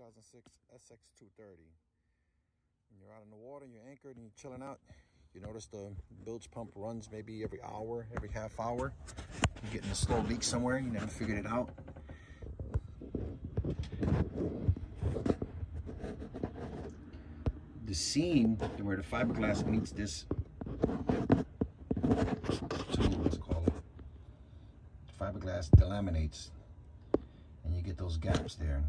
2006 Sx230. When you're out in the water, you're anchored and you're chilling out, you notice the bilge pump runs maybe every hour, every half hour. You're getting a slow leak somewhere, you never figured it out. The seam where the fiberglass meets this tube, let's call it, fiberglass delaminates, and you get those gaps there.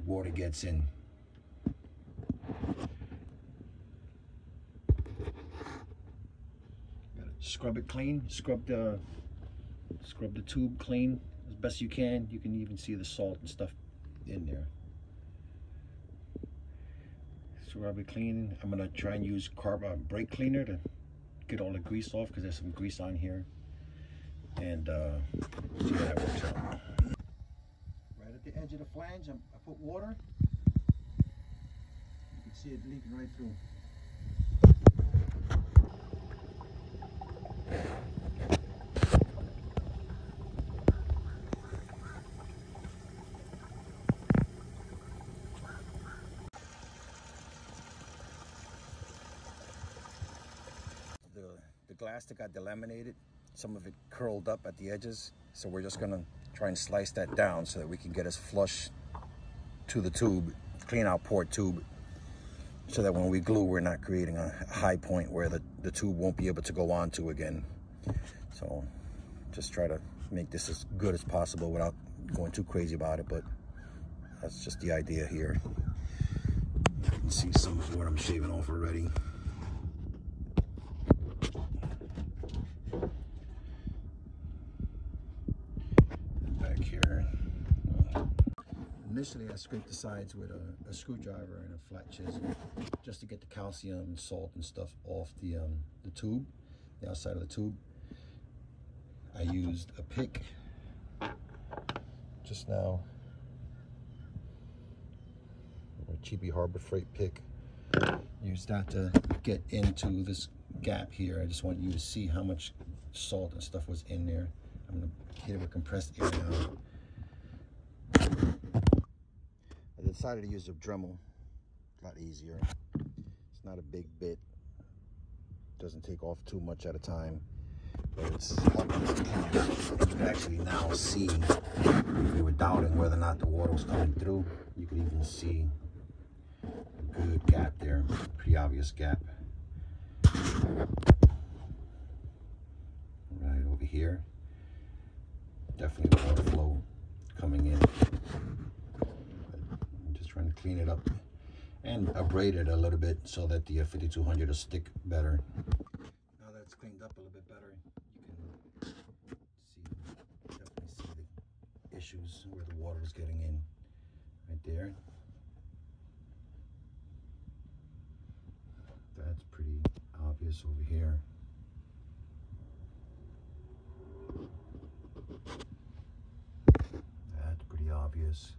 Water gets in. Gotta scrub it clean. Scrub the tube clean as best you can. You can even see the salt and stuff in there. Scrub it clean. I'm gonna try and use brake cleaner to get all the grease off because there's some grease on here, and see how that works out. Right at the edge of the flange, I put water. You can see it leaking right through. The glass that got delaminated, some of it curled up at the edges, so we're just gonna try and slice that down so that we can get us flush to the tube, clean out port tube, so that when we glue, we're not creating a high point where the tube won't be able to go onto again. So just try to make this as good as possible without going too crazy about it, but that's just the idea here. You can see some of what I'm shaving off already. Here. Initially, I scraped the sides with a screwdriver and a flat chisel just to get the calcium and salt and stuff off the tube, the outside of the tube. I used a pick just now, a cheapy Harbor Freight pick. Use that to get into this gap here. I just want you to see how much salt and stuff was in there. I'm going to hit it with compressed air now. I decided to use a Dremel. A lot easier. It's not a big bit. Doesn't take off too much at a time. But it's helping us clean. You can actually now see, if you were doubting whether or not the water was coming through, you could even see a good gap there. Pretty obvious gap. Right over here. Definitely water flow coming in. I'm just trying to clean it up and abrade it a little bit so that the 5200 will stick better. Now that it's cleaned up a little bit better, you can definitely see the issues where the water was getting in right there. That's pretty obvious over here. That's pretty obvious.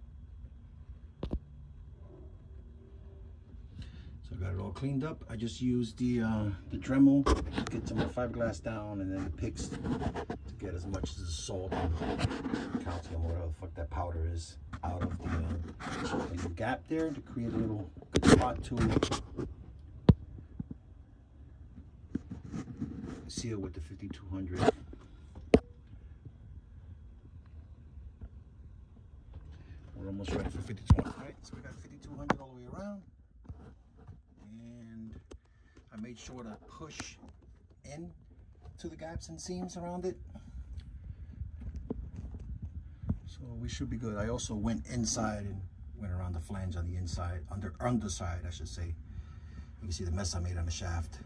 So I got it all cleaned up. I just used the Dremel to get some of the fiberglass down, and then the picks to get as much as the salt and calcium, whatever the fuck that powder is, out of the gap there to create a little good spot to seal with the 5200. We're almost ready for 5200, right? So we got 5200 all the way around. And I made sure to push in to the gaps and seams around it. So we should be good. I also went inside and went around the flange on the inside, underside, I should say. You can see the mess I made on the shaft.